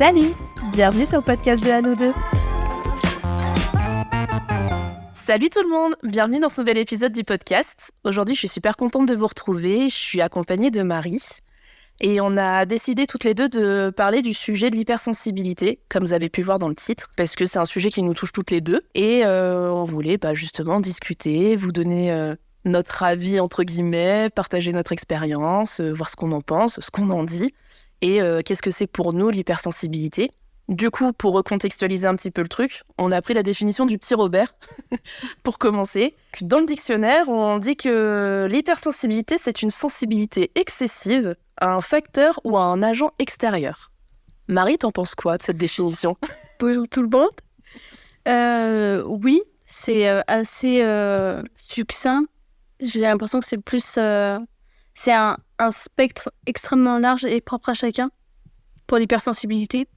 Salut, bienvenue sur le podcast de À nous deux. Salut tout le monde, bienvenue dans ce nouvel épisode du podcast. Aujourd'hui, je suis super contente de vous retrouver. Je suis accompagnée de Marie et on a décidé toutes les deux de parler du sujet de l'hypersensibilité, comme vous avez pu voir dans le titre, parce que c'est un sujet qui nous touche toutes les deux. Et on voulait justement discuter, vous donner notre avis entre guillemets, partager notre expérience, voir ce qu'on en pense, ce qu'on en dit, et qu'est-ce que c'est pour nous l'hypersensibilité. Du coup, pour recontextualiser un petit peu le truc, on a pris la définition du petit Robert pour commencer. Dans le dictionnaire, on dit que l'hypersensibilité, c'est une sensibilité excessive à un facteur ou à un agent extérieur. Marie, t'en penses quoi de cette définition ? Bonjour tout le monde. Oui, c'est assez succinct. J'ai l'impression que c'est plus... c'est un spectre extrêmement large et propre à chacun pour l'hypersensibilité.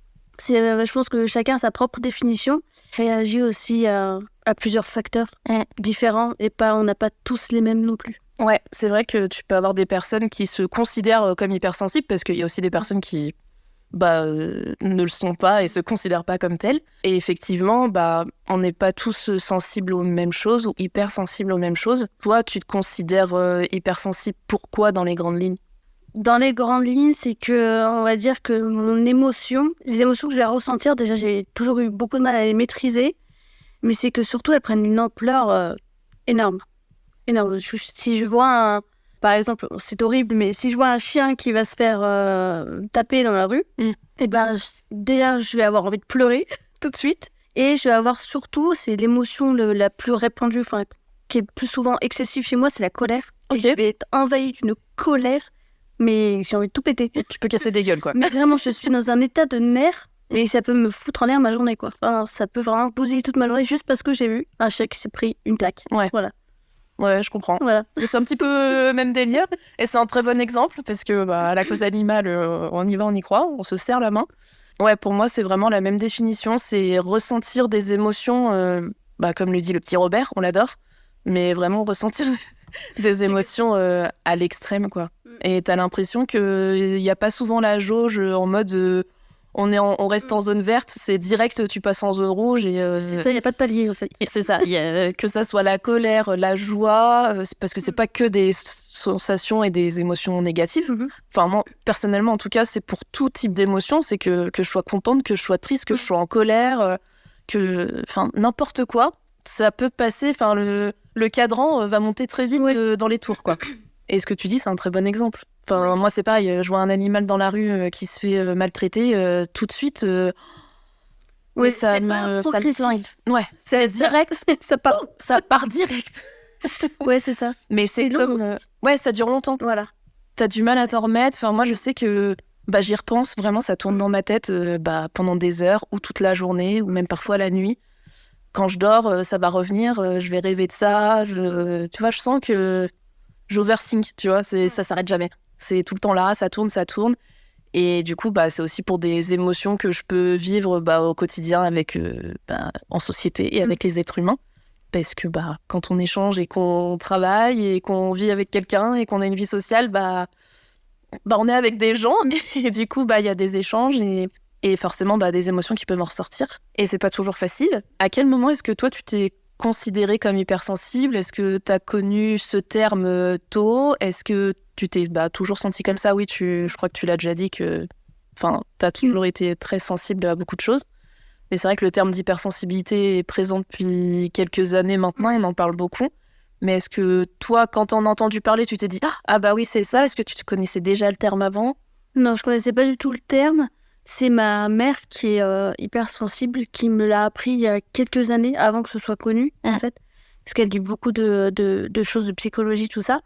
Je pense que chacun a sa propre définition, réagit aussi à plusieurs facteurs différents et on n'a pas tous les mêmes non plus. Ouais, c'est vrai que tu peux avoir des personnes qui se considèrent comme hypersensibles parce qu'il y a aussi des personnes qui ne le sont pas et se considèrent pas comme telles. Et effectivement, on n'est pas tous sensibles aux mêmes choses ou hypersensibles aux mêmes choses. Toi, tu te considères hypersensible pourquoi dans les grandes lignes ? Dans les grandes lignes, c'est que, on va dire que les émotions que je vais ressentir, déjà j'ai toujours eu beaucoup de mal à les maîtriser, mais c'est que surtout elles prennent une ampleur énorme. Si je vois par exemple, c'est horrible, mais si je vois un chien qui va se faire taper dans la rue, déjà je vais avoir envie de pleurer tout de suite, et je vais avoir surtout, c'est l'émotion la plus répandue, qui est le plus souvent excessive chez moi, c'est la colère. Okay. Et je vais être envahie d'une colère. Mais j'ai envie de tout péter. Tu peux casser des gueules, quoi. Mais vraiment, je suis dans un état de nerfs et ça peut me foutre en l'air ma journée, quoi. Enfin, ça peut vraiment bousiller toute ma journée juste parce que j'ai vu un chien qui s'est pris une claque. Ouais. Voilà. Ouais, je comprends. Voilà. C'est un petit peu même délire et c'est un très bon exemple parce que la cause animale, on y va, on y croit, on se serre la main. Ouais, pour moi, c'est vraiment la même définition, c'est ressentir des émotions, comme le dit le petit Robert, on l'adore, mais vraiment ressentir des émotions à l'extrême, quoi. Et t'as l'impression qu'il n'y a pas souvent la jauge en mode on reste en zone verte, c'est direct, tu passes en zone rouge. Et, c'est ça, il n'y a pas de palier, en fait. C'est ça, que ça soit la colère, la joie, parce que c'est pas que des sensations et des émotions négatives. Enfin, moi, personnellement, en tout cas, c'est pour tout type d'émotion, c'est que je sois contente, que je sois triste, que je sois en colère, n'importe quoi. Ça peut passer, le cadran va monter très vite dans les tours, quoi. Et ce que tu dis, c'est un très bon exemple. Moi, c'est pareil, je vois un animal dans la rue qui se fait maltraiter, tout de suite... Oui, ça c'est me... pas Ouais, c'est direct, ça part direct. Ouais, c'est ça. Mais c'est comme... ça dure longtemps. Voilà. T'as du mal à t'en remettre. Moi, je sais que j'y repense, vraiment, ça tourne dans ma tête pendant des heures, ou toute la journée, ou même parfois la nuit. Quand je dors, ça va revenir, je vais rêver de ça. Tu vois, je sens que j'overthink, tu vois, ça s'arrête jamais. C'est tout le temps là, ça tourne. Et du coup, c'est aussi pour des émotions que je peux vivre au quotidien avec, en société et avec les êtres humains. Parce que quand on échange et qu'on travaille et qu'on vit avec quelqu'un et qu'on a une vie sociale, on est avec des gens. Et du coup, il y a des échanges et forcément des émotions qui peuvent en ressortir. Et c'est pas toujours facile. À quel moment est-ce que toi, tu t'es considérée comme hypersensible ? Est-ce que tu as connu ce terme tôt ? Est-ce que tu t'es toujours sentie comme ça ? Oui, je crois que tu l'as déjà dit que tu as toujours été très sensible à beaucoup de choses. Mais c'est vrai que le terme d'hypersensibilité est présent depuis quelques années maintenant, on en parle beaucoup. Mais est-ce que toi, quand t'en as entendu parler, tu t'es dit « Ah oui, c'est ça », est-ce que tu connaissais déjà le terme avant ? Non, je connaissais pas du tout le terme. C'est ma mère qui est hypersensible qui me l'a appris il y a quelques années avant que ce soit connu, en fait. Parce qu'elle dit beaucoup de choses de psychologie, tout ça.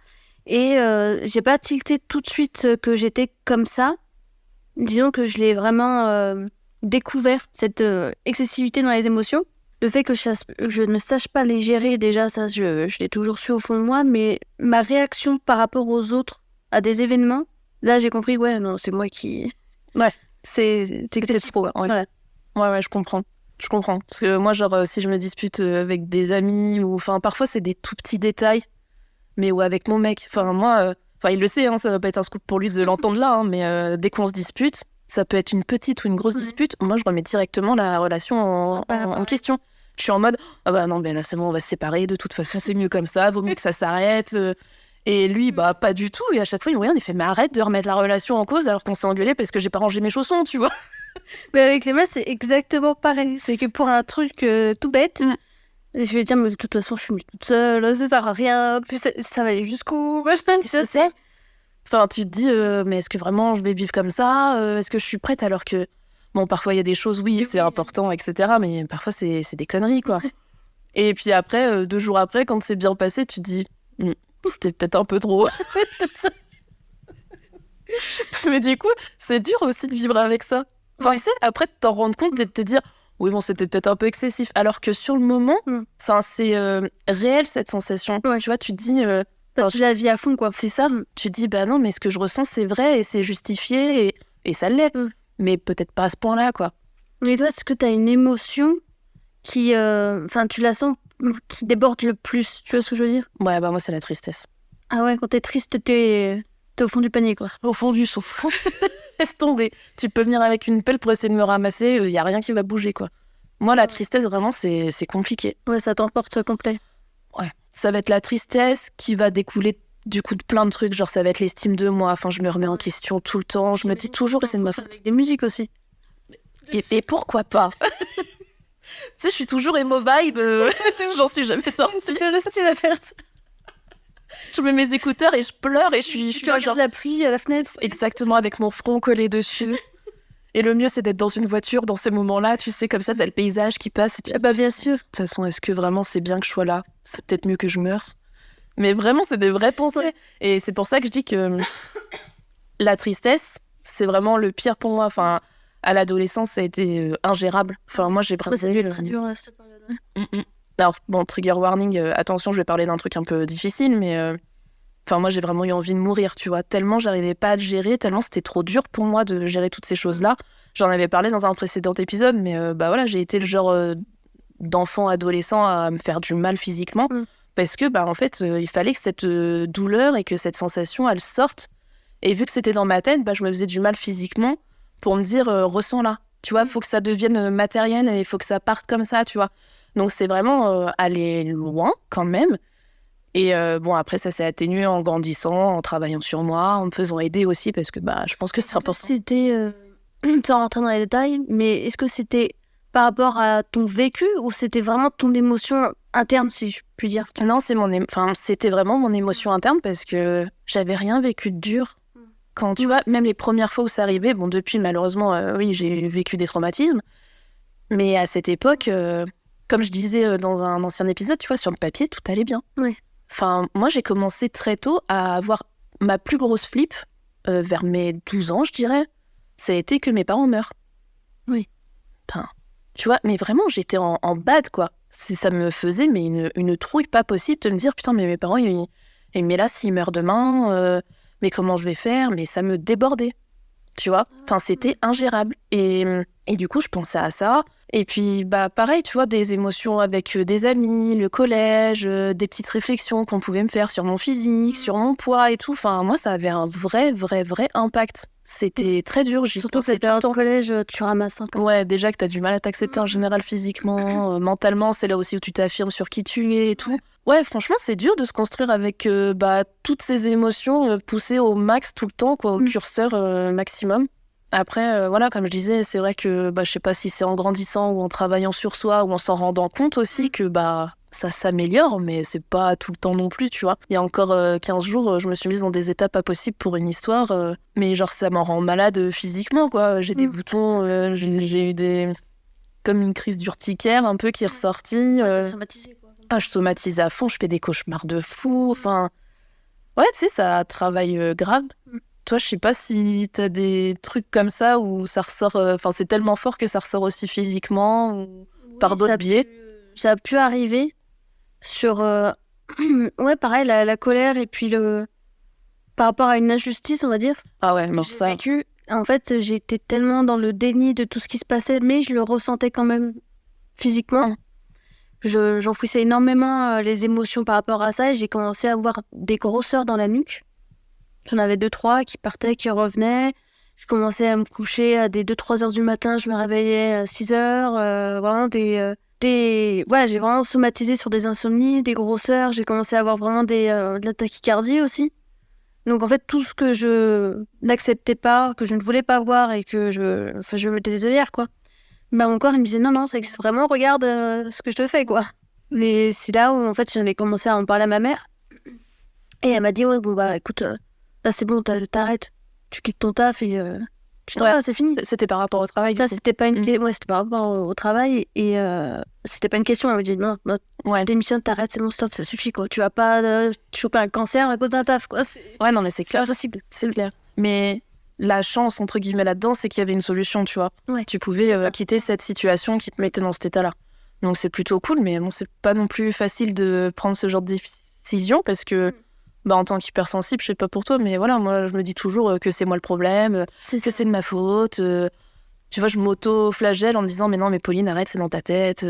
Et j'ai pas tilté tout de suite que j'étais comme ça. Disons que je l'ai vraiment découvert, cette excessivité dans les émotions. Le fait que je ne sache pas les gérer, déjà, ça, je l'ai toujours su au fond de moi. Mais ma réaction par rapport aux autres, à des événements, là, j'ai compris, c'est moi qui... Ouais. C'est trop. Ouais. Ouais, je comprends. Parce que moi, si je me dispute avec des amis, ou parfois c'est des tout petits détails, mais avec mon mec, moi, il le sait, ça va pas être un scoop pour lui de l'entendre là, mais dès qu'on se dispute, Ça peut être une petite ou une grosse dispute. Moi, je remets directement la relation en question. Je suis en mode, ah bah non, mais là, c'est bon, on va se séparer. De toute façon, c'est mieux comme ça. Vaut mieux que ça s'arrête. Et lui, bah, pas du tout. Et à chaque fois, il me regarde, il fait, mais arrête de remettre la relation en cause alors qu'on s'est engueulé parce que j'ai pas rangé mes chaussons, tu vois. Mais avec les meufs, c'est exactement pareil. C'est que pour un truc tout bête, je vais dire, mais de toute façon, je suis toute seule, ça sert à rien. Puis ça va aller jusqu'où, machin. C'est ça. Enfin, tu te dis, mais est-ce que vraiment je vais vivre comme ça Est-ce que je suis prête alors que... Bon, parfois, il y a des choses, oui, c'est important, etc. Mais parfois, c'est des conneries, quoi. Et puis après, 2 jours après, quand c'est bien passé, tu te dis, c'était peut-être un peu trop. Mais du coup, c'est dur aussi de vivre avec ça. Enfin, tu sais, après, de t'en rendre compte et de te dire, oui, bon, c'était peut-être un peu excessif. Alors que sur le moment, c'est réel, cette sensation. Ouais. Tu vois, tu te dis... tu la vis à fond, quoi. C'est ça. Tu te dis, bah non, mais ce que je ressens, c'est vrai et c'est justifié et ça l'est. Mais peut-être pas à ce point-là, quoi. Mais toi, est-ce que t'as une émotion qui... tu la sens qui déborde le plus? Tu vois ce que je veux dire? Ouais, bah moi, c'est la tristesse. Ah ouais, quand t'es triste, t'es au fond du panier, quoi. Au fond du souffle. Laisse tomber. Tu peux venir avec une pelle pour essayer de me ramasser, il y a rien qui va bouger, quoi. Moi, la tristesse, vraiment, c'est compliqué. Ouais, ça t'emporte complet. Ouais. Ça va être la tristesse qui va découler du coup de plein de trucs, genre ça va être l'estime de moi, enfin je me remets en question tout le temps, je me dis toujours que c'est de ma faute. Avec des musiques aussi. Et pourquoi pas? Tu sais, je suis toujours emo vibe, j'en suis jamais sortie. Je mets mes écouteurs et je pleure et je suis tu regardes genre... la pluie à la fenêtre. Exactement, avec mon front collé dessus. Et le mieux, c'est d'être dans une voiture dans ces moments-là, tu sais, comme ça, t'as le paysage qui passe. Et tu... Ah bah bien sûr. De toute façon, est-ce que vraiment c'est bien que je sois là? C'est peut-être mieux que je meure. Mais vraiment, c'est des vraies pensées. Ouais. Et c'est pour ça que je dis que la tristesse, c'est vraiment le pire pour moi. Enfin, à l'adolescence, ça a été ingérable. Enfin, moi, j'ai préféré... Alors, bon, trigger warning, attention, je vais parler d'un truc un peu difficile, mais... Enfin, moi, j'ai vraiment eu envie de mourir, tu vois. Tellement j'arrivais pas à le gérer, tellement c'était trop dur pour moi de gérer toutes ces choses-là. J'en avais parlé dans un précédent épisode, mais bah voilà, j'ai été le genre d'enfant adolescent à me faire du mal physiquement. Parce que, bah en fait, il fallait que cette douleur et que cette sensation, elle sorte. Et vu que c'était dans ma tête, bah je me faisais du mal physiquement pour me dire, ressens-la. Tu vois, il faut que ça devienne matériel et il faut que ça parte comme ça, tu vois. Donc, c'est vraiment aller loin, quand même. Et bon, après, ça s'est atténué en grandissant, en travaillant sur moi, en me faisant aider aussi, parce que bah, je pense que c'est important. C'était, sans rentrer dans les détails, mais est-ce que c'était par rapport à ton vécu ou c'était vraiment ton émotion interne, si je puis dire? Non, c'était vraiment mon émotion interne parce que j'avais rien vécu de dur. Quand tu vois, même les premières fois où ça arrivait, bon, depuis, malheureusement, oui, j'ai vécu des traumatismes. Mais à cette époque, comme je disais dans un ancien épisode, tu vois, sur le papier, tout allait bien. Oui. Enfin, moi, j'ai commencé très tôt à avoir ma plus grosse flip, vers mes 12 ans, je dirais. Ça a été que mes parents meurent. Oui. Enfin, tu vois, mais vraiment, j'étais en bad, quoi. Ça me faisait mais une trouille pas possible de me dire, putain, mais mes parents, mais là, s'ils meurent demain, mais comment je vais faire? Mais ça me débordait, tu vois. Enfin, c'était ingérable. Et du coup, je pensais à ça. Et puis, bah, pareil, tu vois, des émotions avec des amis, le collège, des petites réflexions qu'on pouvait me faire sur mon physique, sur mon poids et tout. Enfin, moi, ça avait un vrai impact. C'était très dur. Surtout que cette période au collège, tu ramasses. Ouais, déjà que t'as du mal à t'accepter en général physiquement, mentalement, c'est là aussi où tu t'affirmes sur qui tu es et tout. Ouais, franchement, c'est dur de se construire avec toutes ces émotions poussées au max tout le temps, quoi, au curseur maximum. Après, voilà, comme je disais, c'est vrai que je sais pas si c'est en grandissant ou en travaillant sur soi ou en s'en rendant compte aussi que ça s'améliore, mais c'est pas tout le temps non plus, tu vois. Il y a encore 15 jours, je me suis mise dans des états pas possibles pour une histoire, mais genre ça m'en rend malade physiquement, quoi. J'ai des boutons, j'ai eu comme une crise d'urticaire un peu qui est ressortie. Somatisé, quoi. Ah, je somatise à fond, je fais des cauchemars de fou, enfin... Ouais, tu sais, ça travaille grave. Toi, je sais pas si t'as des trucs comme ça où ça ressort... Enfin, c'est tellement fort que ça ressort aussi physiquement ou par d'autres biais. Ça a pu arriver sur... ouais, pareil, la colère et puis par rapport à une injustice, on va dire. Ah ouais, mais ça... Vécu. En fait, j'étais tellement dans le déni de tout ce qui se passait, mais je le ressentais quand même physiquement. J'enfouissais énormément les émotions par rapport à ça et j'ai commencé à avoir des grosseurs dans la nuque. J'en avais 2-3 qui partaient, qui revenaient. Je commençais à me coucher à des 2-3 heures du matin, je me réveillais à 6 heures. Vraiment Ouais, j'ai vraiment somatisé sur des insomnies, des grosseurs. J'ai commencé à avoir vraiment de la tachycardie aussi. Donc en fait, tout ce que je n'acceptais pas, que je ne voulais pas voir et que je me mettais des œillères, quoi. Bah, mon corps, il me disait non, ça existe vraiment, regarde ce que je te fais, quoi. Et c'est là où en fait, j'avais commencé à en parler à ma mère. Et elle m'a dit, ouais, bon, bah écoute, là c'est bon, t'arrêtes. Tu quittes ton taf et tu t'en vas, c'est fini. C'était par rapport au travail. Là, c'était pas une ouais, c'était par rapport au travail et c'était pas une question. Elle m'a dit, non, démissionne, t'arrêtes, c'est bon, stop, ça suffit, quoi. Tu vas pas choper un cancer à cause d'un taf, quoi. Ouais, non, mais c'est clair. Impossible. C'est clair. Mais la chance, entre guillemets, là-dedans, c'est qu'il y avait une solution, tu vois. Ouais, tu pouvais quitter cette situation qui te mettait dans cet état-là. Donc c'est plutôt cool, mais bon, c'est pas non plus facile de prendre ce genre de décision parce que, en tant qu'hypersensible, je sais pas pour toi, mais voilà, moi, je me dis toujours que c'est moi le problème, que c'est de ma faute. Tu vois, je m'auto-flagelle en me disant, mais non, mais Pauline, arrête, c'est dans ta tête.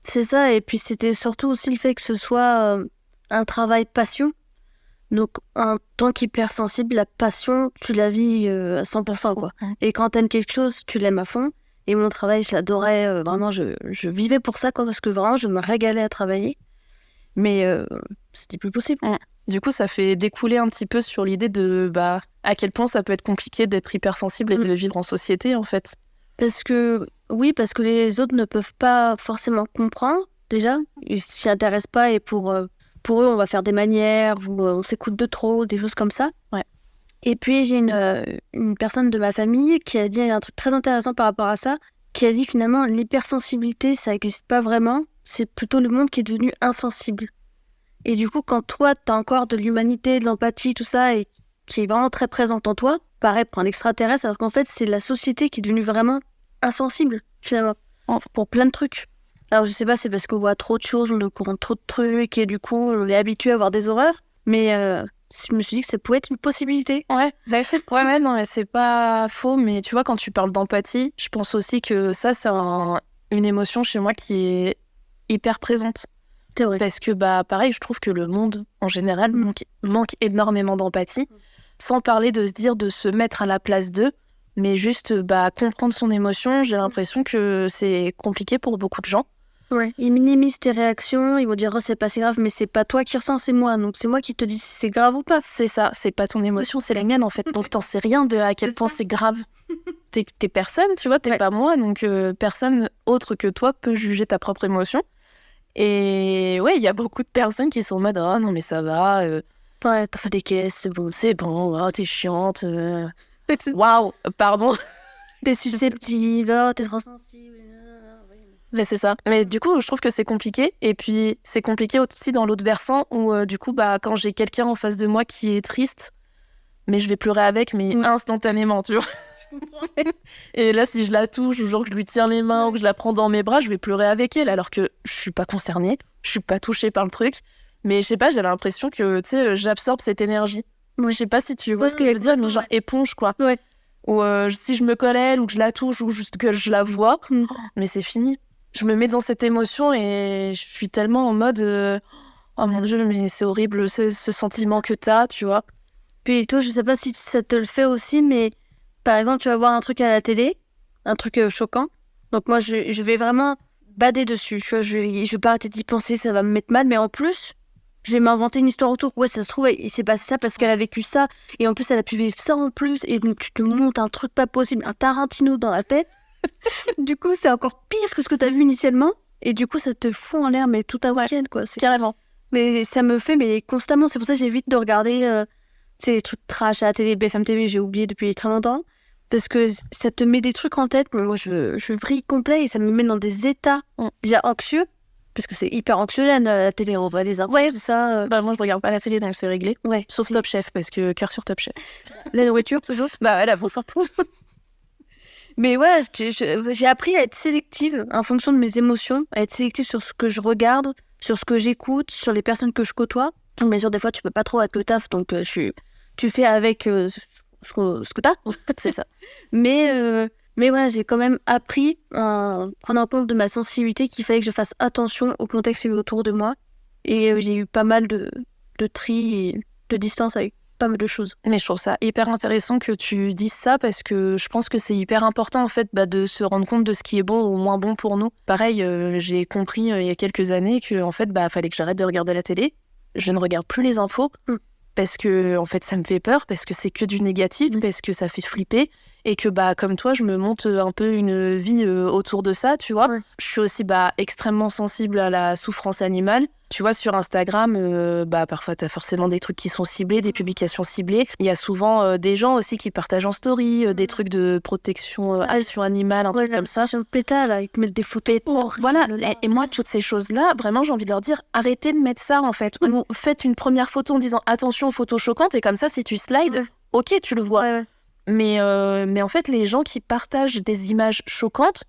C'est ça, et puis c'était surtout aussi le fait que ce soit un travail passion. Donc, en tant qu'hypersensible, la passion, tu la vis à 100%, quoi. Et quand t'aimes quelque chose, tu l'aimes à fond. Et mon travail, je l'adorais. Vraiment, je vivais pour ça, quoi, parce que vraiment, je me régalais à travailler. Mais c'était plus possible. Du coup, ça fait découler un petit peu sur l'idée de à quel point ça peut être compliqué d'être hypersensible et de vivre en société, en fait. Parce que les autres ne peuvent pas forcément comprendre, déjà. Ils s'y intéressent pas et pour eux, on va faire des manières, ou on s'écoute de trop, des choses comme ça. Ouais. Et puis, j'ai une personne de ma famille qui a dit un truc très intéressant par rapport à ça, qui a dit finalement, l'hypersensibilité, ça n'existe pas vraiment, c'est plutôt le monde qui est devenu insensible. Et du coup, quand toi, t'as encore de l'humanité, de l'empathie, tout ça, et qui est vraiment très présente en toi, pareil pour un extraterrestre, alors qu'en fait, c'est la société qui est devenue vraiment insensible, finalement, pour plein de trucs. Alors, je sais pas, c'est parce qu'on voit trop de choses, on comprend trop de trucs, et du coup, on est habitué à voir des horreurs, mais je me suis dit que ça pouvait être une possibilité. Ouais, non, mais c'est pas faux, mais tu vois, quand tu parles d'empathie, je pense aussi que ça, c'est une émotion chez moi qui est hyper présente. C'est vrai. Parce que, pareil, je trouve que le monde, en général, manque énormément d'empathie, sans parler de se dire de se mettre à la place d'eux, mais juste comprendre son émotion. J'ai l'impression que c'est compliqué pour beaucoup de gens. Ouais, ils minimisent tes réactions, ils vont dire « Oh, c'est pas si grave », mais c'est pas toi qui ressens, c'est moi. Donc c'est moi qui te dis si c'est grave ou pas. C'est ça, c'est pas ton émotion, c'est la mienne, en fait. Donc t'en sais rien de à quel point c'est grave. T'es personne, tu vois, t'es pas moi, donc personne autre que toi peut juger ta propre émotion. Et ouais, il y a beaucoup de personnes qui sont en mode « Oh non, mais ça va, ouais, t'as fait des caisses, c'est bon, oh, t'es chiante, waouh, pardon. T'es susceptible, oh, t'es trop sensible. » Mais c'est ça. Mais du coup, je trouve que c'est compliqué. Et puis, c'est compliqué aussi dans l'autre versant où, du coup, quand j'ai quelqu'un en face de moi qui est triste, mais je vais pleurer avec, mais instantanément, tu vois. Je comprends. Et là, si je la touche, ou genre que je lui tiens les mains, ou que je la prends dans mes bras, je vais pleurer avec elle, alors que je suis pas concernée, je suis pas touchée par le truc. Mais je sais pas, j'ai l'impression que, tu sais, j'absorbe cette énergie. Ouais. Je sais pas si tu vois ce que je veux dire, mais genre éponge, quoi. Ouais. Ou si je me colle elle, ou que je la touche, ou juste que je la vois, mais c'est fini. Je me mets dans cette émotion et je suis tellement en mode oh mon Dieu, mais c'est horrible, c'est ce sentiment que t'as, tu vois. Puis toi, je sais pas si ça te le fait aussi, mais par exemple, tu vas voir un truc à la télé, un truc choquant. Donc moi, je vais vraiment bader dessus. Tu vois, je vais pas arrêter d'y penser, ça va me mettre mal, mais en plus, je vais m'inventer une histoire autour. Ouais, ça se trouve, il s'est passé ça parce qu'elle a vécu ça, et en plus, elle a pu vivre ça en plus, et donc tu te montes un truc pas possible, un Tarantino dans la tête. Du coup, c'est encore pire que ce que t'as vu initialement. Et du coup, ça te fout en l'air, mais tout un week-end, quoi. Carrément. Mais ça me fait, mais constamment. C'est pour ça que j'évite de regarder les trucs trash à la télé, BFM TV, j'ai oublié depuis très longtemps. Parce que ça te met des trucs en tête, mais moi, je vrille complet et ça me met dans des états déjà anxieux. Parce que c'est hyper anxiogène, la télé, on voit des infos, tout ça. Moi, je regarde pas la télé, donc c'est réglé. Ouais. Sauf Top Chef, parce que cœur sur Top Chef. La nourriture, toujours. Voilà, bon. Mais ouais, j'ai appris à être sélective en fonction de mes émotions, à être sélective sur ce que je regarde, sur ce que j'écoute, sur les personnes que je côtoie. Donc, bien sûr, des fois, tu peux pas trop avec le taf, donc tu fais avec ce que t'as, c'est ça. Mais voilà, j'ai quand même appris en prenant en compte de ma sensibilité qu'il fallait que je fasse attention au contexte autour de moi. Et j'ai eu pas mal de tri et de distance avec pas mal de choses. Mais je trouve ça hyper intéressant que tu dises ça parce que je pense que c'est hyper important en fait de se rendre compte de ce qui est bon ou moins bon pour nous. Pareil, j'ai compris il y a quelques années que en fait fallait que j'arrête de regarder la télé. Je ne regarde plus les infos parce que en fait ça me fait peur, parce que c'est que du négatif, parce que ça fait flipper et que comme toi je me monte un peu une vie autour de ça, tu vois. Je suis aussi extrêmement sensible à la souffrance animale. Tu vois, sur Instagram, parfois, t'as forcément des trucs qui sont ciblés, des publications ciblées. Il y a souvent des gens aussi qui partagent en story des trucs de protection action animale, un truc comme ça. Sur le PETA, là, ils te mettent des photos. Voilà, et moi, toutes ces choses-là, vraiment, j'ai envie de leur dire, arrêtez de mettre ça, en fait. Ou faites une première photo en disant, attention aux photos choquantes, et comme ça, si tu slides, ok, tu le vois. Mais en fait, les gens qui partagent des images choquantes,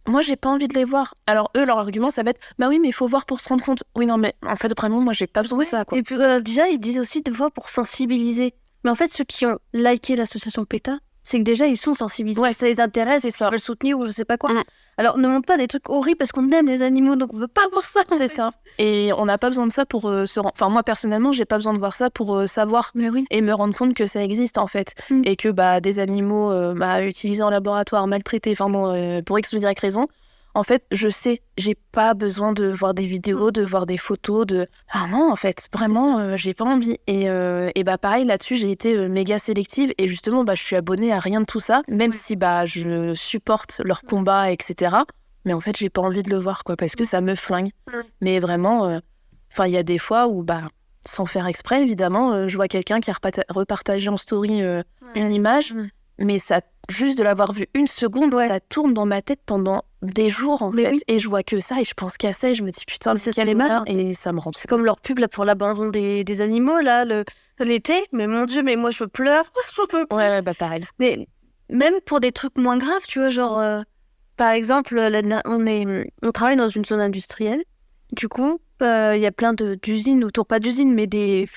moi, j'ai pas envie de les voir. Alors, eux, leur argument, ça va être oui, mais il faut voir pour se rendre compte. Oui, non, mais en fait, vraiment, moi, j'ai pas besoin de ça, quoi. Et puis, déjà, ils disent aussi de voir pour sensibiliser. Mais en fait, ceux qui ont liké l'association PETA, c'est que déjà, ils sont sensibilisés. Ça les intéresse, et ça veut le soutenir ou je sais pas quoi. Alors, ne montre pas des trucs horribles parce qu'on aime les animaux, donc on veut pas voir ça. C'est ça. Et on n'a pas besoin de ça pour se rendre... Enfin, moi, personnellement, j'ai pas besoin de voir ça pour savoir et me rendre compte que ça existe, en fait. Et que des animaux utilisés en laboratoire, maltraités, pour X ou Y raison, en fait, je sais, j'ai pas besoin de voir des vidéos, de voir des photos, Ah non, en fait, vraiment, j'ai pas envie. Et pareil, là-dessus, j'ai été méga sélective. Et justement, je suis abonnée à rien de tout ça, même si je supporte leur combat, etc. Mais en fait, j'ai pas envie de le voir, quoi, parce que ça me flingue. Mais vraiment, il y a des fois où, sans faire exprès, évidemment, je vois quelqu'un qui a repartagé en story une image, mais ça, juste de l'avoir vu une seconde, ça tourne dans ma tête pendant des jours, en fait. Et je vois que ça, et je pense qu'à ça, et je me dis, putain, mais quel est mal, et ça me rend... C'est comme leur pub là, pour l'abandon des animaux, là, l'été. Mais mon Dieu, mais moi, je pleure. Ouais, pareil. Mais même pour des trucs moins graves, tu vois, genre... Par exemple, on travaille dans une zone industrielle. Du coup, il y a plein d'usines autour, pas d'usines, mais des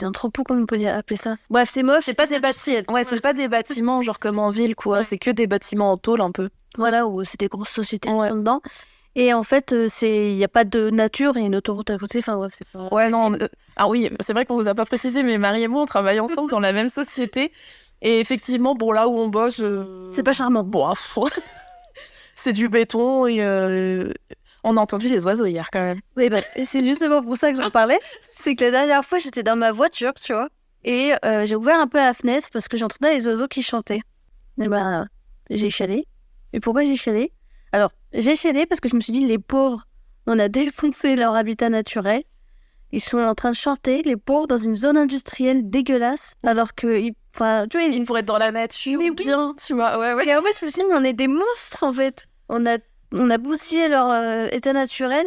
entrepôts, comme on peut appeler ça. Bref, c'est moche. C'est pas des bâtiments. Ouais, c'est pas des bâtiments genre comme en ville, quoi. C'est que des bâtiments en tôle, un peu. Voilà, où c'est des grosses sociétés qui sont dedans. Et en fait, il n'y a pas de nature, il y a une autoroute à côté. Enfin, bref, c'est pas... Ouais, non. Ah oui, c'est vrai qu'on vous a pas précisé, mais Marie et moi, on travaille ensemble dans la même société. Et effectivement, là où on bosse... C'est pas charmant. Bon, c'est du béton et on a entendu les oiseaux hier quand même. Oui, c'est justement pour ça que j'en parlais. C'est que la dernière fois, j'étais dans ma voiture, tu vois, et j'ai ouvert un peu la fenêtre parce que j'entendais les oiseaux qui chantaient. Et j'ai chialé. Et pourquoi j'ai chialé ? Alors, j'ai chialé parce que je me suis dit, les pauvres, on a défoncé leur habitat naturel. Ils sont en train de chanter, les pauvres, dans une zone industrielle dégueulasse, alors que... Enfin, tu vois, ils pourraient être dans la nature, mais bien, tu vois. Ouais. Et en fait, je me suis dit, mais on est des monstres, en fait. On a bousillé leur état naturel.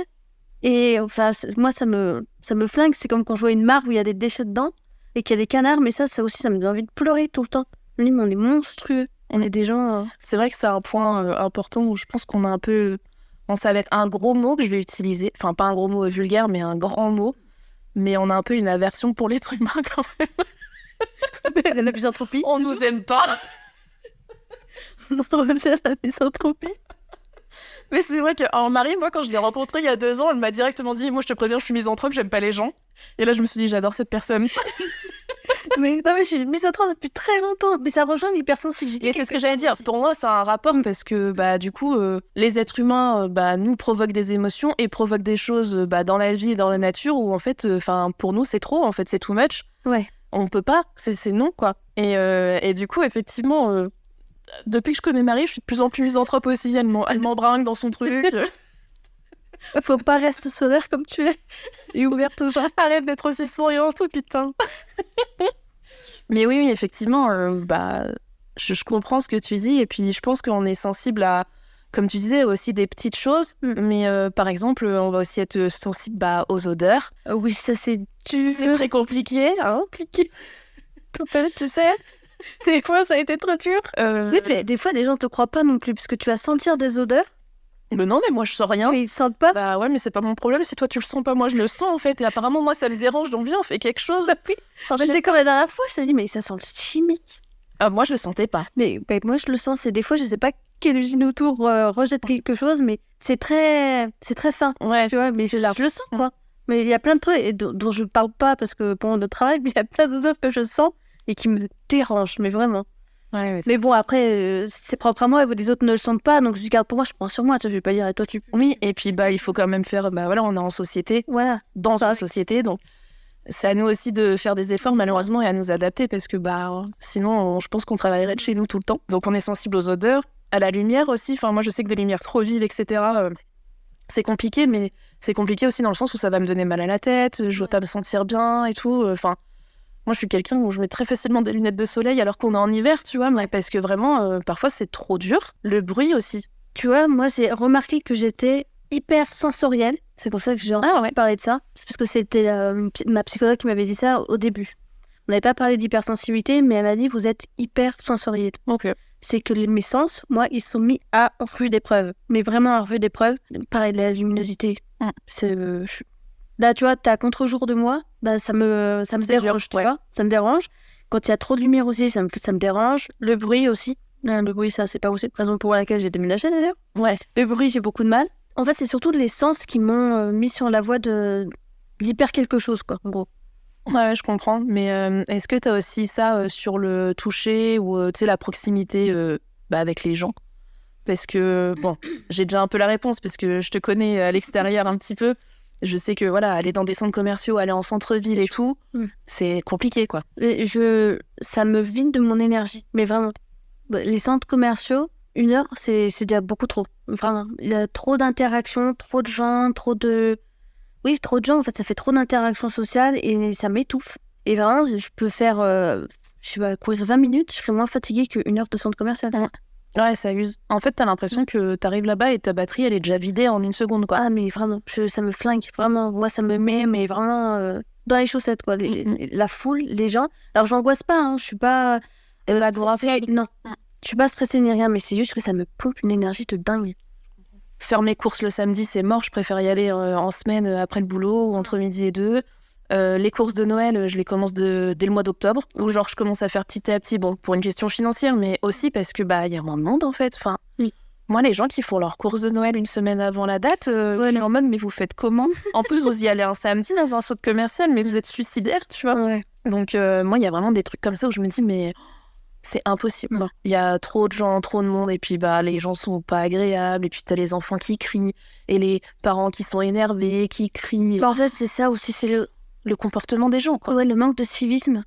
Et enfin, moi, ça me flingue. C'est comme quand je vois une mare où il y a des déchets dedans et qu'il y a des canards. Mais ça aussi, ça me donne envie de pleurer tout le temps. Je me dis, mais on est monstrueux. On est des gens... C'est vrai que c'est un point important où je pense qu'on a un peu... Bon, ça va être un gros mot que je vais utiliser. Enfin, pas un gros mot vulgaire, mais un grand mot. Mais on a un peu une aversion pour l'être humain, quand même. La misanthropie. On nous aime pas. Non, même c'est la misanthropie. Mais c'est vrai que Marie, moi, quand je l'ai rencontrée il y a 2 ans, elle m'a directement dit, moi, je te préviens, je suis misanthrope, j'aime pas les gens. Et là, je me suis dit, j'adore cette personne. mais je suis misanthrope depuis très longtemps. Mais ça rejoint l'hypersensibilité. Et c'est ce que j'allais dire. Pour moi, ça a un rapport parce que, du coup, les êtres humains, nous provoquent des émotions et provoquent des choses dans la vie et dans la nature où, en fait, pour nous, c'est trop, en fait, c'est too much. Ouais. On peut pas, c'est non, quoi. Et du coup, effectivement, depuis que je connais Marie, je suis de plus en plus misanthrope aussi. Elle m'embringue dans son truc. Faut pas rester solaire comme tu es. Et ouverte aux gens. Arrête d'être aussi souriante, putain. Mais oui, effectivement, je comprends ce que tu dis. Et puis, je pense qu'on est sensible à, comme tu disais, aussi des petites choses. Mais par exemple, on va aussi être sensible aux odeurs. Oui, ça c'est très compliqué. Compliqué. Tu sais, des fois ça a été très dur. Oui, mais des fois les gens te croient pas non plus parce que tu vas sentir des odeurs. Mais non, mais moi je sens rien. Mais ils sentent pas. Bah ouais, mais c'est pas mon problème. Si toi tu le sens pas, moi je le sens en fait. Et apparemment moi ça me dérange. Donc viens, on fait quelque chose. Oui. C'est comme la dernière fois, je te dis mais ça sent le chimique. Moi je le sentais pas. Mais moi je le sens. C'est des fois je sais pas quelle usine autour rejette quelque chose, mais c'est très fin. Ouais. Tu vois, mais je le sens quoi. Mais il y a plein de trucs dont je ne parle pas parce que pendant le travail, mais il y a plein d'odeurs que je sens et qui me dérangent, mais vraiment. Ouais. Mais bon, après, c'est propre à moi, et les autres ne le sentent pas, donc je garde pour moi, je prends sur moi, tu vois, je vais pas dire à toi, tu... Oui, et puis il faut quand même faire, voilà, on est en société, Voilà. dans une société, donc c'est à nous aussi de faire des efforts malheureusement et à nous adapter parce que sinon je pense qu'on travaillerait de chez nous tout le temps. Donc on est sensible aux odeurs, à la lumière aussi, enfin moi je sais que des lumières trop vives, etc. C'est compliqué, mais c'est compliqué aussi dans le sens où ça va me donner mal à la tête, je vais pas me sentir bien et tout, enfin... Moi, je suis quelqu'un où je mets très facilement des lunettes de soleil alors qu'on est en hiver, tu vois, parce que vraiment, parfois, c'est trop dur. Le bruit aussi. Tu vois, moi, j'ai remarqué que j'étais hyper sensorielle. C'est pour ça que j'ai envie de parler de ça. C'est parce que c'était ma psychologue qui m'avait dit ça au début. On n'avait pas parlé d'hypersensibilité, mais elle m'a dit, vous êtes hyper sensorielle. Ok. C'est que mes sens, moi, ils sont mis à rude épreuve. Mais vraiment à rude épreuve. Pareil, la luminosité. Là, tu vois, t'es à contre-jour de moi, ça me dérange, tu vois. Ça me dérange. Quand il y a trop de lumière aussi, ça me dérange. Le bruit aussi. Le bruit, ça, c'est pas aussi la raison pour laquelle j'ai déménagé, d'ailleurs. Ouais. Le bruit, j'ai beaucoup de mal. En fait, c'est surtout les sens qui m'ont mis sur la voie de l'hyper quelque chose, quoi, en gros. Ouais, je comprends. Mais est-ce que t'as aussi ça sur le toucher ou, tu sais, la proximité avec les gens ? Parce que, bon, j'ai déjà un peu la réponse parce que je te connais à l'extérieur un petit peu. Je sais que, voilà, aller dans des centres commerciaux, aller en centre-ville et tout, c'est compliqué, quoi. Ça me vide de mon énergie, mais vraiment. Les centres commerciaux, 1 heure, c'est déjà beaucoup trop. Vraiment. Il y a trop d'interactions, trop de gens, trop de gens, en fait, ça fait trop d'interactions sociales et ça m'étouffe. Et vraiment, je peux faire, courir 20 minutes, je serais moins fatiguée qu'1 heure de centre commercial. Ouais, ça use. En fait, t'as l'impression que t'arrives là-bas et ta batterie, elle est déjà vidée en 1 seconde, quoi. Ah, mais vraiment, ça me flingue, vraiment. Moi, ça me met, mais vraiment, dans les chaussettes, quoi. La foule, les gens. Alors, j'angoisse pas, hein. Je suis pas... stressée. Non. Je suis pas stressée ni rien, mais c'est juste que ça me pompe une énergie de dingue. Faire mes courses le samedi, c'est mort. Je préfère y aller en semaine après le boulot ou entre midi et 2. Les courses de Noël, je les commence dès le mois d'octobre, où genre je commence à faire petit à petit, bon, pour une question financière, mais aussi parce que il y a moins de monde en fait. Enfin, moi, les gens qui font leurs courses de Noël 1 semaine avant la date, je suis en mode, mais vous faites comment ? En plus, vous y allez un samedi dans un centre commercial, mais vous êtes suicidaire, tu vois. Ouais. Donc, moi, il y a vraiment des trucs comme ça où je me dis, mais c'est impossible. Il y a trop de gens, trop de monde, et puis les gens sont pas agréables, et puis t'as les enfants qui crient, et les parents qui sont énervés, qui crient. En fait, c'est ça aussi, c'est le comportement des gens, quoi. Ouais, le manque de civisme.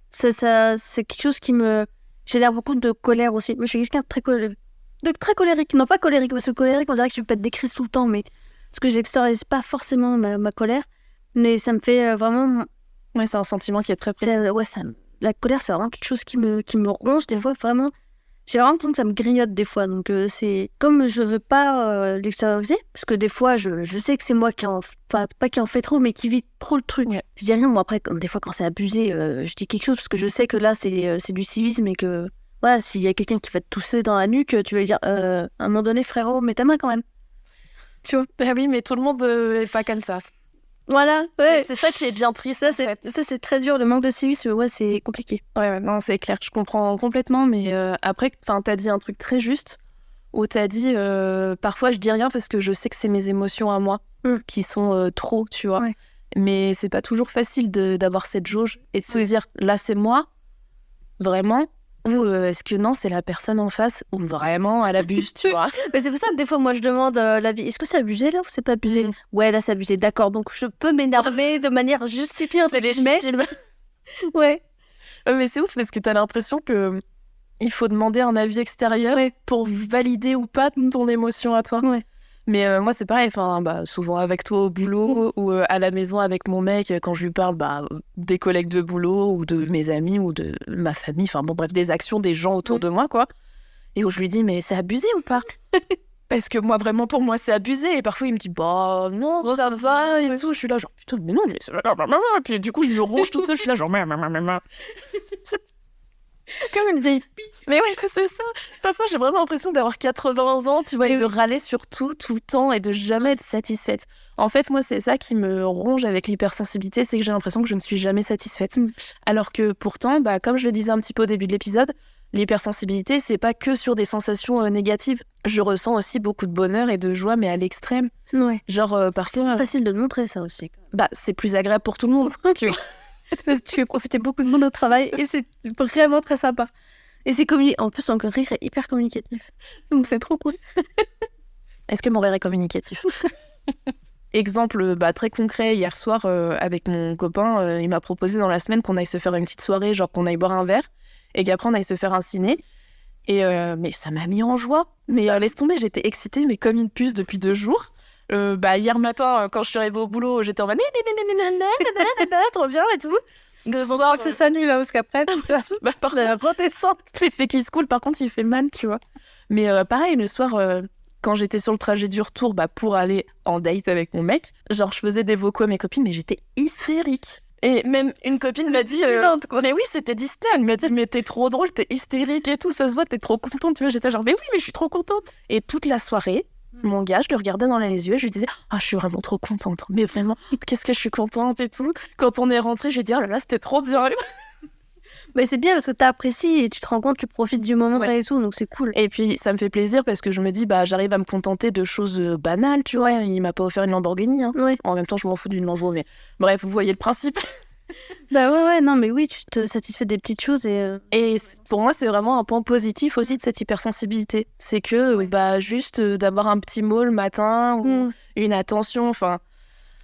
Ça, c'est quelque chose qui me génère beaucoup de colère aussi. Moi, je suis quelqu'un de très colérique. Non, pas colérique, parce que colérique, on dirait que je fais peut-être des crises tout le temps, mais parce que j'extériorise pas forcément ma colère. Mais ça me fait vraiment... Ouais, c'est un sentiment qui est très présent. Ouais, la colère, c'est vraiment quelque chose qui me ronge des fois, vraiment. J'ai vraiment l'impression que ça me grignote des fois. Donc, c'est comme je veux pas l'extérioriser, parce que des fois, je sais que c'est moi pas qui en fait trop, mais qui vit trop le truc. Ouais. Je dis rien, moi après, des fois, quand c'est abusé, je dis quelque chose, parce que je sais que là, c'est du civisme et que, voilà, s'il y a quelqu'un qui va te tousser dans la nuque, tu vas lui dire, à un moment donné, frérot, mets ta main quand même. Tu vois ? Ah oui, mais tout le monde est pas comme ça. Voilà, ouais. C'est ça qui est bien triste. Ça, c'est très dur. Le manque de civisme, ouais, c'est compliqué. Ouais, non, c'est clair. Je comprends complètement. Mais après, t'as dit un truc très juste où t'as dit parfois, je dis rien parce que je sais que c'est mes émotions à moi qui sont trop, tu vois. Ouais. Mais c'est pas toujours facile d'avoir cette jauge et de se dire là, c'est moi, vraiment. Ou est-ce que non, c'est la personne en face où vraiment elle abuse, tu vois. Mais c'est pour ça que des fois, moi, je demande l'avis. Est-ce que c'est abusé là ou c'est pas abusé ? Ouais, là, c'est abusé. D'accord. Donc, je peux m'énerver de manière justifiée. C'est légitime. Ouais. Mais c'est ouf parce que t'as l'impression que il faut demander un avis extérieur pour valider ou pas ton émotion à toi. Ouais. Mais moi, c'est pareil. Souvent avec toi au boulot ou à la maison avec mon mec, quand je lui parle des collègues de boulot ou de mes amis ou de ma famille, enfin bon, bref, des actions des gens autour de moi, quoi. Et où je lui dis, mais c'est abusé ou pas ? Parce que moi, vraiment, pour moi, c'est abusé. Et parfois, il me dit, non, ça va et tout. Je suis là, genre, putain, mais non, mais... Et puis du coup, je me ronge toute seule. Je suis là, genre, comme une vieille pie. Mais ouais, c'est ça. Parfois, j'ai vraiment l'impression d'avoir 80 ans, tu vois, et de râler sur tout le temps, et de jamais être satisfaite. En fait, moi, c'est ça qui me ronge avec l'hypersensibilité, c'est que j'ai l'impression que je ne suis jamais satisfaite. Alors que pourtant, comme je le disais un petit peu au début de l'épisode, l'hypersensibilité, c'est pas que sur des sensations négatives. Je ressens aussi beaucoup de bonheur et de joie, mais à l'extrême. Ouais. Genre, C'est parfois, facile de le montrer, ça aussi. c'est plus agréable pour tout le monde. Tu vois. Tu fais profiter beaucoup de monde au travail et c'est vraiment très sympa. Et c'est en plus, ton rire est hyper communicatif. Donc c'est trop cool. Est-ce que mon rire est communicatif? Exemple très concret, hier soir, avec mon copain, il m'a proposé dans la semaine qu'on aille se faire une petite soirée, genre qu'on aille boire un verre, et qu'après on aille se faire un ciné. Et mais ça m'a mis en joie. Mais laisse tomber, j'étais excitée, mais comme une puce depuis 2 jours. Hier matin, quand je suis arrivée au boulot, j'étais en mode trop bien et tout. Le soir, que c'est ça nul, là, parce qu'après, par la redescente, l'effet qui se coule, par contre, il fait mal, tu vois. Mais pareil, le soir, quand j'étais sur le trajet du retour pour aller en date avec mon mec, genre, je faisais des vocaux à mes copines, mais j'étais hystérique. Et même une copine m'a dit mais oui, c'était Disney. Elle m'a dit mais t'es trop drôle, t'es hystérique et tout, ça se voit, t'es trop contente. Tu vois, j'étais genre mais oui, mais je suis trop contente. Et toute la soirée, mon gars, je le regardais dans les yeux, je lui disais je suis vraiment trop contente. Mais vraiment, qu'est-ce que je suis contente et tout. Quand on est rentré, je lui ai dit oh là là, c'était trop bien. Mais c'est bien parce que t'apprécies et tu te rends compte, tu profites du moment Ouais. et tout, donc c'est cool. Et puis ça me fait plaisir parce que je me dis j'arrive à me contenter de choses banales, tu vois. Il m'a pas offert une Lamborghini. Hein. Ouais. En même temps, je m'en fous d'une Lambo, mais bref, vous voyez le principe. Bah ouais, non, mais oui, tu te satisfais des petites choses Et pour moi, c'est vraiment un point positif aussi de cette hypersensibilité. C'est que juste d'avoir un petit mot le matin ou une attention, enfin...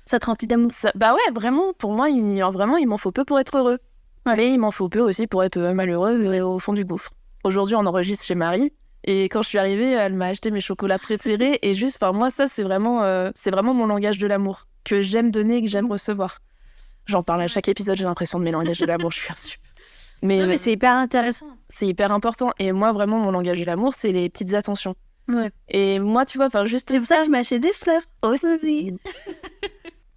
ça te remplit d'amour. Ouais, vraiment, pour moi, il m'en faut peu pour être heureux. Ouais. Mais il m'en faut peu aussi pour être malheureux et au fond du gouffre. Aujourd'hui, on enregistre chez Marie. Et quand je suis arrivée, elle m'a acheté mes chocolats préférés. Et juste, moi, ça, c'est vraiment mon langage de l'amour. Que j'aime donner et que j'aime recevoir. J'en parle à chaque épisode, j'ai l'impression de mes langages de l'amour, je suis reçue. Mais c'est hyper intéressant. C'est hyper important. Et moi, vraiment, mon langage de l'amour, c'est les petites attentions. Ouais. Et moi, tu vois, juste... C'est pour ça que je m'ai acheté des fleurs. Aussi.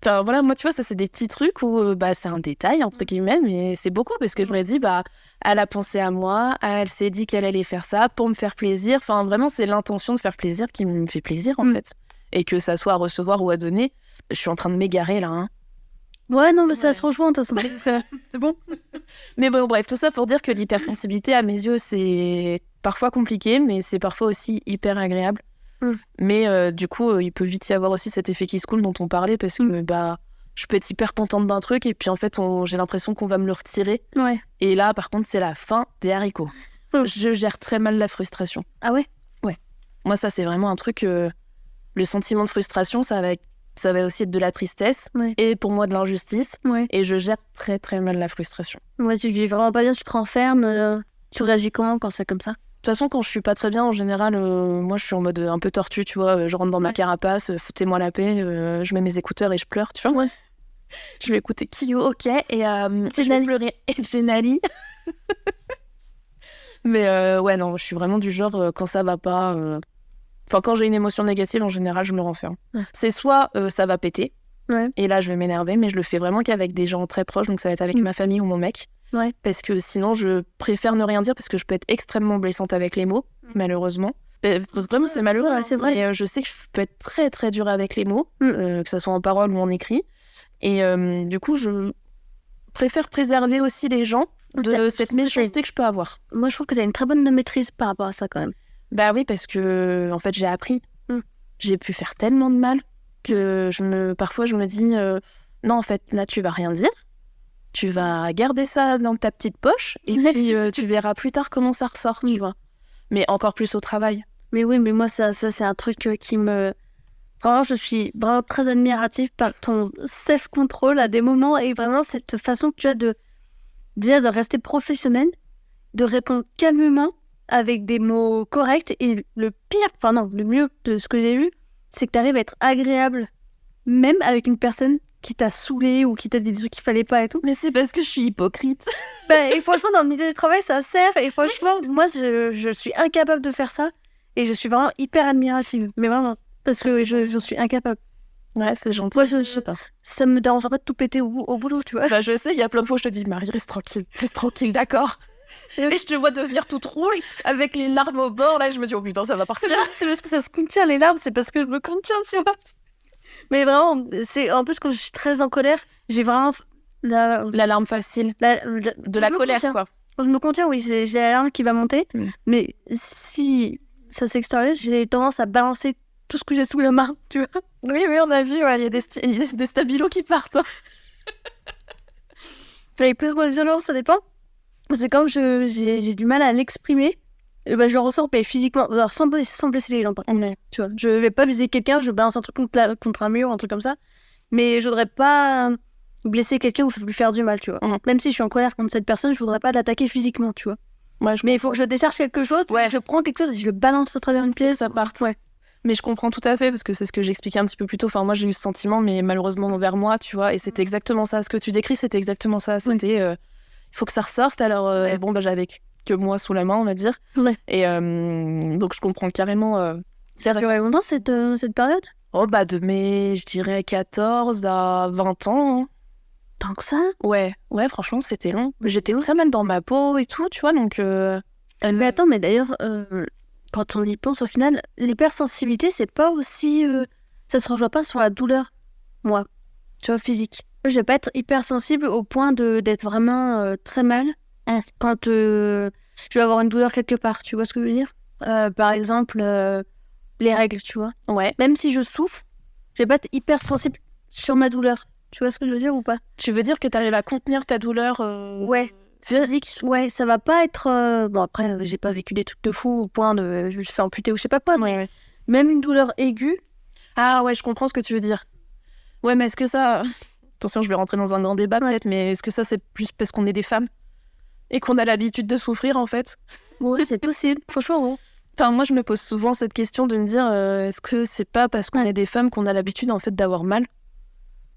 Enfin, voilà, moi, tu vois, ça, c'est des petits trucs où c'est un détail, entre guillemets, mais c'est beaucoup parce que je me dis, elle a pensé à moi, elle s'est dit qu'elle allait faire ça pour me faire plaisir. Enfin, vraiment, c'est l'intention de faire plaisir qui me fait plaisir, en fait. Et que ça soit à recevoir ou à donner, je suis en train de m'égarer, là, hein. Ouais, non, mais ça se rejoint, de toute façon. C'est bon. Mais bon, bref, tout ça pour dire que l'hypersensibilité, à mes yeux, c'est parfois compliqué, mais c'est parfois aussi hyper agréable. Mais du coup, il peut vite y avoir aussi cet effet qui se coule dont on parlait, parce que je peux être hyper contente d'un truc, et puis en fait, j'ai l'impression qu'on va me le retirer. Ouais. Et là, par contre, c'est la fin des haricots. Je gère très mal la frustration. Ah ouais? Ouais. Moi, ça, c'est vraiment un truc... le sentiment de frustration, ça va aussi être de la tristesse et pour moi de l'injustice. Ouais. Et je gère très très mal la frustration. Ouais, tu vis vraiment pas bien, tu te renfermes. Tu réagis comment quand c'est comme ça? De toute façon, quand je suis pas très bien, en général, moi je suis en mode un peu tortue, tu vois. Je rentre dans ma carapace, foutez-moi la paix, je mets mes écouteurs et je pleure, tu vois. Ouais. Je vais écouter Kyo, ok, et je vais pleurer et Jenali. Mais ouais, non, je suis vraiment du genre, quand ça va pas... Enfin, quand j'ai une émotion négative, en général, je me renferme. Ouais. C'est soit ça va péter, et là, je vais m'énerver, mais je le fais vraiment qu'avec des gens très proches, donc ça va être avec ma famille ou mon mec. Ouais. Parce que sinon, je préfère ne rien dire, parce que je peux être extrêmement blessante avec les mots, malheureusement. Vraiment, c'est malheureux, c'est vrai. Et je sais que je peux être très, très dure avec les mots, que ce soit en parole ou en écrit. Et du coup, je préfère préserver aussi les gens de cette méchanceté que je peux avoir. Moi, je trouve que tu as une très bonne maîtrise par rapport à ça, quand même. Bah oui, parce que en fait, j'ai appris. J'ai pu faire tellement de mal que parfois je me dis non, en fait, là, tu vas rien dire. Tu vas garder ça dans ta petite poche et puis tu verras plus tard comment ça ressort, tu vois. Mais encore plus au travail. Mais oui, mais moi, ça c'est un truc qui me... Vraiment, je suis vraiment très admirative par ton self-control à des moments et vraiment cette façon que tu as de rester professionnel, de répondre calmement avec des mots corrects. Et le mieux de ce que j'ai vu, c'est que tu arrives à être agréable, même avec une personne qui t'a saoulé ou qui t'a dit des trucs qu'il fallait pas et tout. Mais c'est parce que je suis hypocrite. Et franchement, dans le milieu du travail, ça sert. Et franchement, moi, je suis incapable de faire ça. Et je suis vraiment hyper admirative. Mais vraiment, parce que je suis incapable. Ouais, c'est gentil. Moi, ça me dérange pas de tout péter au boulot, tu vois. Bah, je sais, il y a plein de fois où je te dis, Marie, reste tranquille, d'accord. Et je te vois devenir toute rouge, avec les larmes au bord, là, et je me dis, oh putain, ça va partir. C'est parce que ça se contient, les larmes, c'est parce que je me contiens, tu vois. Mais vraiment, c'est en plus, quand je suis très en colère, j'ai vraiment la larme facile. De la colère, quoi. Quand je me contiens, oui, j'ai l'alarme qui va monter. Mais si ça s'extériorise, j'ai tendance à balancer tout ce que j'ai sous la main, tu vois. Oui, on a vu, il y a des stabilos qui partent. Hein. Avec plus ou moins de violence, ça dépend. C'est comme j'ai du mal à l'exprimer, et je le ressens, mais physiquement, alors sans blesser les gens, par contre, tu vois. Je vais pas viser quelqu'un, je balance un truc contre un mur, un truc comme ça, mais je voudrais pas blesser quelqu'un ou lui faire du mal, tu vois. Même si je suis en colère contre cette personne, je voudrais pas l'attaquer physiquement, tu vois. Ouais, mais il faut que je décharge quelque chose, je prends quelque chose et je le balance à travers une pièce, ça part. Ouais. Mais je comprends tout à fait, parce que c'est ce que j'expliquais un petit peu plus tôt. Enfin, moi, j'ai eu ce sentiment, mais malheureusement envers moi, tu vois. Et c'était exactement ça. Ce que tu décris, c'était exactement ça. C'était, il faut que ça ressorte. Alors, j'avais que moi sous la main, on va dire. Ouais. Et donc, je comprends carrément. Ça a duré longtemps, cette période ? De mes, je dirais, 14 à 20 ans. Hein. Tant que ça ? Ouais, franchement, c'était long. J'étais très mal dans ma peau et tout, tu vois, donc... Mais attends, mais d'ailleurs... Quand on y pense, au final, l'hypersensibilité, c'est pas aussi... ça se rejoint pas sur la douleur, moi, tu vois, physique. Je vais pas être hypersensible au point d'être vraiment très mal quand je vais avoir une douleur quelque part, tu vois ce que je veux dire ? Par exemple, les règles, tu vois. Ouais. Même si je souffre, je vais pas être hypersensible sur ma douleur. Tu vois ce que je veux dire ou pas ? Tu veux dire que t'arrives à contenir ta douleur Ouais. Physique, ouais, ça va pas être... Bon, après, j'ai pas vécu des trucs de fou au point de... Je me suis fait amputer ou je sais pas quoi, mais même une douleur aiguë... Ah ouais, je comprends ce que tu veux dire. Ouais, mais est-ce que ça... Attention, je vais rentrer dans un grand débat peut-être, mais est-ce que ça, c'est plus parce qu'on est des femmes et qu'on a l'habitude de souffrir, en fait ? Oui, c'est possible, franchement, oui. Enfin, moi, je me pose souvent cette question de me dire, est-ce que c'est pas parce qu'on est des femmes qu'on a l'habitude, en fait, d'avoir mal ?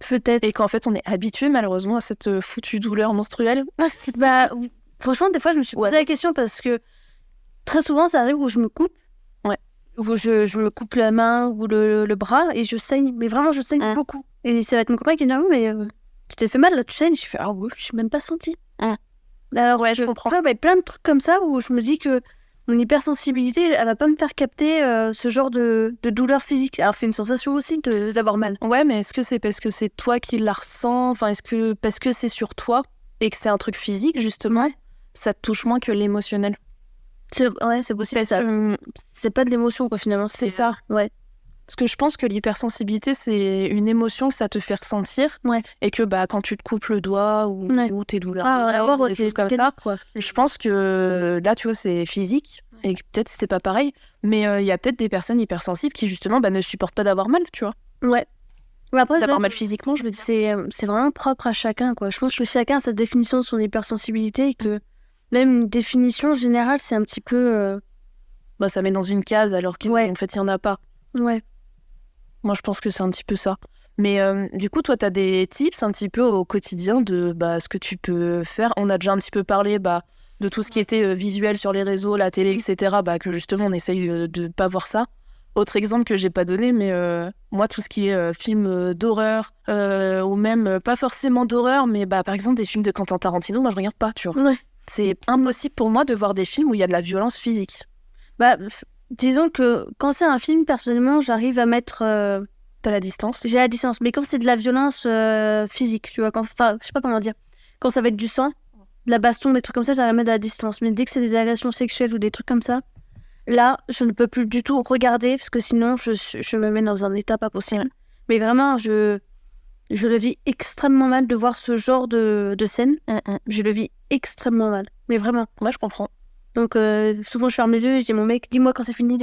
Peut-être. Et qu'en fait, on est habitué, malheureusement, à cette foutue douleur menstruelle. Franchement, des fois, je me suis posé la question parce que très souvent, ça arrive où je me coupe. Ouais. Où je me coupe la main ou le bras et je saigne. Mais vraiment, je saigne beaucoup. Et ça va être mon copain qui me dit, mais tu t'es fait mal, là, tu saignes. Je fais, ah oui, je suis même pas sentie. Alors, je comprends. Plein de trucs comme ça où je me dis que mon hypersensibilité, elle va pas me faire capter ce genre de douleur physique. Alors, c'est une sensation aussi d'avoir mal. Ouais, mais est-ce que c'est parce que c'est toi qui la ressens ? Enfin, est-ce que parce que c'est sur toi et que c'est un truc physique, justement, ça te touche moins que l'émotionnel ? C'est possible. C'est pas de l'émotion, quoi, finalement. C'est ça. Ouais. Parce que je pense que l'hypersensibilité, c'est une émotion que ça te fait ressentir. Ouais. Et que quand tu te coupes le doigt ou tes douleurs, des choses comme ça, quoi. Je pense que là, tu vois, c'est physique. Et que peut-être c'est pas pareil. Mais il y a peut-être des personnes hypersensibles qui, justement, ne supportent pas d'avoir mal, tu vois. Ouais. Après, d'avoir mal physiquement, je veux dire. C'est vraiment propre à chacun, quoi. Je pense que chacun a sa définition de son hypersensibilité et que même une définition générale, c'est un petit peu... ça met dans une case alors qu'en fait, il n'y en a pas. Ouais. Moi, je pense que c'est un petit peu ça. Mais du coup, toi, tu as des tips un petit peu au quotidien de ce que tu peux faire. On a déjà un petit peu parlé de tout ce qui était visuel sur les réseaux, la télé, etc. Que justement, on essaye de ne pas voir ça. Autre exemple que j'ai pas donné, mais moi, tout ce qui est film d'horreur, ou même pas forcément d'horreur, mais par exemple des films de Quentin Tarantino, moi, je regarde pas, tu vois. Ouais. C'est impossible pour moi de voir des films où il y a de la violence physique. Disons que quand c'est un film, personnellement, j'arrive à mettre... T'as la distance ? J'ai la distance, mais quand c'est de la violence physique, tu vois, je sais pas comment dire, quand ça va être du sang, de la baston, des trucs comme ça, j'arrive à mettre de la distance. Mais dès que c'est des agressions sexuelles ou des trucs comme ça, là, je ne peux plus du tout regarder, parce que sinon, je me mets dans un état pas possible. Mais vraiment, je le vis extrêmement mal de voir ce genre de scène. Je le vis extrêmement mal, mais vraiment. Ouais, je comprends. Donc souvent je ferme les yeux et je dis mon mec, dis-moi quand c'est fini,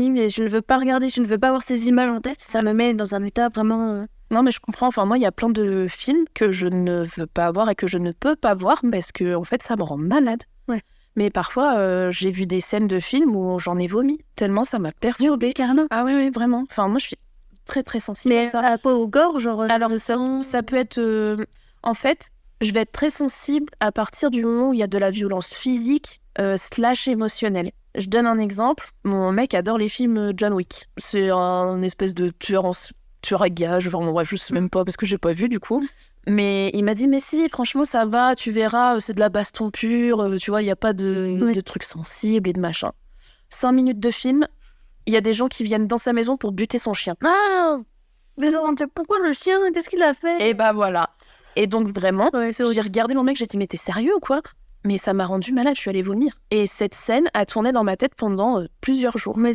mais je ne veux pas regarder, je ne veux pas avoir ces images en tête, ça me met dans un état vraiment... Non mais je comprends, enfin moi il y a plein de films que je ne veux pas voir et que je ne peux pas voir parce que en fait ça me rend malade. Ouais. Mais parfois j'ai vu des scènes de films où j'en ai vomi, tellement ça m'a perturbée. Carrément. Ah oui, vraiment. Enfin moi je suis très très sensible à ça. Mais à quoi, au gore, genre... Alors ça peut être... en fait, je vais être très sensible à partir du moment où il y a de la violence physique / émotionnelle. Je donne un exemple. Mon mec adore les films John Wick. C'est un espèce de tueur à gages. Enfin, bref, je sais même pas parce que j'ai pas vu du coup. Mais il m'a dit, mais si, franchement, ça va, tu verras, c'est de la baston pure, tu vois, il n'y a pas de trucs sensibles et de machin. 5 minutes de film, il y a des gens qui viennent dans sa maison pour buter son chien. Ah, mais non, pourquoi le chien, qu'est-ce qu'il a fait ? Et voilà. Et donc vraiment, j'ai regardé mon mec, j'ai dit, mais t'es sérieux ou quoi ? mais ça m'a rendu malade, je suis allée vomir. Et cette scène a tourné dans ma tête pendant plusieurs jours. Mais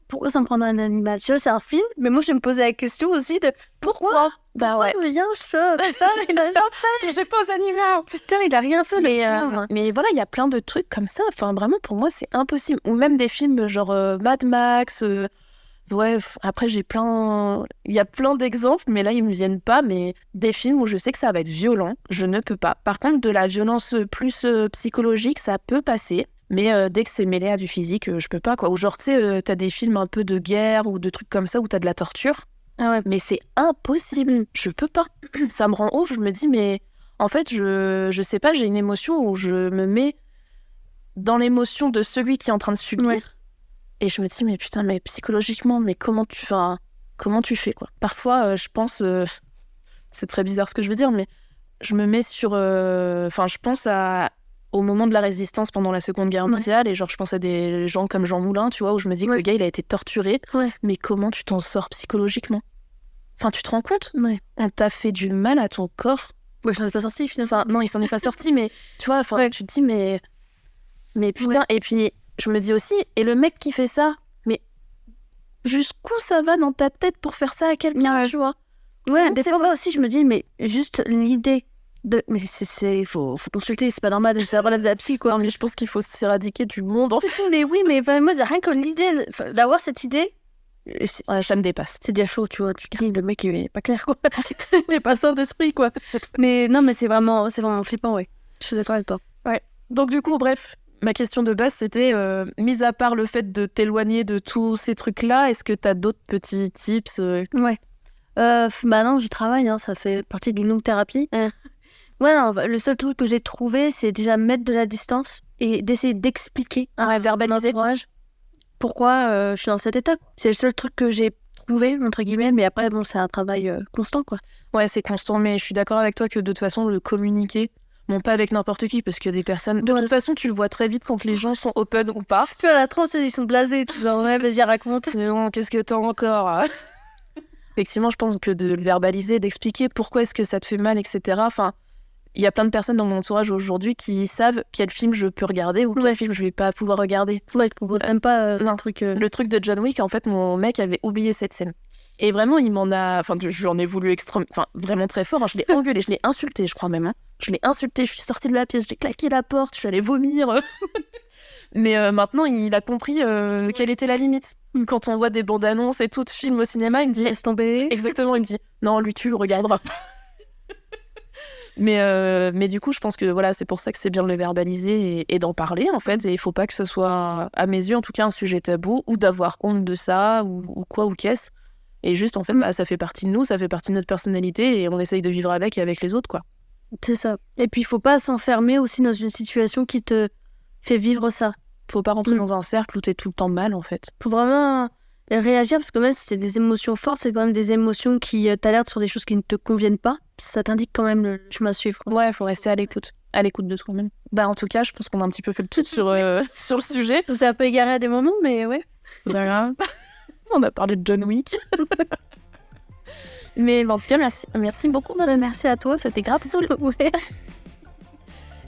pourquoi s'en prendre un animal? Tu vois, c'est un film, mais moi je me posais la question aussi de pourquoi rien fait? Putain, il a rien fait. Touchez pas aux animaux. Putain, il a rien fait. Mais voilà, il y a plein de trucs comme ça. Enfin, vraiment, pour moi, c'est impossible. Ou même des films genre Mad Max. Après, il y a plein d'exemples, mais là, ils me viennent pas. Mais des films où je sais que ça va être violent, je ne peux pas. Par contre, de la violence plus psychologique, ça peut passer. Mais dès que c'est mêlé à du physique, je peux pas, quoi. Ou genre, tu sais, t'as des films un peu de guerre ou de trucs comme ça où t'as de la torture. Ah ouais. Mais c'est impossible. Je peux pas. Ça me rend ouf. Je me dis, mais en fait, je sais pas, j'ai une émotion où je me mets dans l'émotion de celui qui est en train de subir. Ouais. Et je me dis, mais putain, mais psychologiquement, mais comment tu fais, quoi. Parfois, je pense... c'est très bizarre ce que je veux dire, mais je me mets sur... je pense au moment de la résistance pendant la Seconde Guerre mondiale, et genre, je pense à des gens comme Jean Moulin, tu vois, où je me dis que le gars, il a été torturé, mais comment tu t'en sors psychologiquement? Enfin, tu te rends compte? On t'a fait du mal à ton corps. Ouais, je n'en ai pas sorti, finalement. Non, il s'en est pas sorti, mais tu vois, tu te dis, mais putain, et puis... Je me dis aussi, et le mec qui fait ça, mais jusqu'où ça va dans ta tête pour faire ça à quelqu'un, tu vois? Ouais, des fois aussi, je me dis, mais juste l'idée de... Mais faut consulter, c'est pas normal, ça relève de la psy, quoi. Non, mais je pense qu'il faut s'éradiquer du monde, en fait. Mais oui, mais moi, rien que l'idée d'avoir cette idée... ça me dépasse. C'est déjà chaud, tu vois. Tu dis, le mec, il est pas clair, quoi. Il est pas sain d'esprit, quoi. Mais non, mais c'est vraiment flippant, ouais. Je suis d'accord avec toi. Ouais. Donc, du coup, bref... Ma question de base, c'était, mis à part le fait de t'éloigner de tous ces trucs-là, est-ce que t'as d'autres petits tips Ouais. Non, j'y travaille, ça c'est partie d'une longue thérapie. Ouais, non, le seul truc que j'ai trouvé, c'est déjà mettre de la distance et d'essayer d'expliquer, verbaliser pourquoi je suis dans cet état. C'est le seul truc que j'ai trouvé, entre guillemets, mais après, bon, c'est un travail constant, quoi. Ouais, c'est constant, mais je suis d'accord avec toi que de toute façon, le communiquer... Bon, pas avec n'importe qui, parce qu'il y a des personnes... De toute façon, tu le vois très vite quand les gens sont open ou pas. Tu vois, la tranche, ils sont blasés. Tu vois, ouais, vas-y, raconte. Mais bon, qu'est-ce que t'as encore? Effectivement, je pense que de le verbaliser, d'expliquer pourquoi est-ce que ça te fait mal, etc. Enfin, il y a plein de personnes dans mon entourage aujourd'hui qui savent quel film je peux regarder ou quel film je vais pas pouvoir regarder. Ouais, ils te proposent même pas un truc... Le truc de John Wick, en fait, mon mec avait oublié cette scène. Et vraiment, il m'en a... Enfin, je lui en ai voulu vraiment très fort. Je l'ai engueulé, je l'ai insulté, je crois même. Je l'ai insulté, je suis sortie de la pièce, j'ai claqué la porte, je suis allée vomir. Mais maintenant, il a compris quelle était la limite. Quand on voit des bandes annonces et tout de films au cinéma, il me dit... Laisse tomber. Exactement, il me dit, non, lui, tu le regarderas. mais du coup, je pense que voilà, c'est pour ça que c'est bien de le verbaliser et d'en parler, en fait. Et il faut pas que ce soit, à mes yeux, en tout cas, un sujet tabou, ou d'avoir honte de ça, ou quoi, ou qu'est-ce. Et juste, en fait, ça fait partie de nous, ça fait partie de notre personnalité, et on essaye de vivre avec et avec les autres, quoi. C'est ça. Et puis, il faut pas s'enfermer aussi dans une situation qui te fait vivre ça. Faut pas rentrer dans un cercle où t'es tout le temps mal, en fait. Faut vraiment réagir, parce que même si c'est des émotions fortes, c'est quand même des émotions qui t'alertent sur des choses qui ne te conviennent pas. Ça t'indique quand même le chemin à suivre, quoi. Ouais, faut rester à l'écoute de toi-même. En tout cas, je pense qu'on a un petit peu fait le tout sur le sujet. C'est un peu égaré à des moments, mais ouais. Voilà. On a parlé de John Wick. Mais en tout cas, merci beaucoup, madame. Merci à toi, c'était grave cool. Ouais.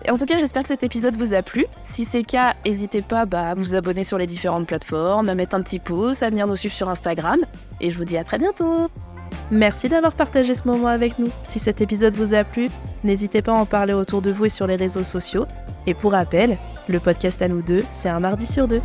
Et en tout cas, j'espère que cet épisode vous a plu. Si c'est le cas, n'hésitez pas à vous abonner sur les différentes plateformes, à mettre un petit pouce, à venir nous suivre sur Instagram. Et je vous dis à très bientôt. Merci d'avoir partagé ce moment avec nous. Si cet épisode vous a plu, n'hésitez pas à en parler autour de vous et sur les réseaux sociaux. Et pour rappel, le podcast à nous deux, c'est un mardi sur 2.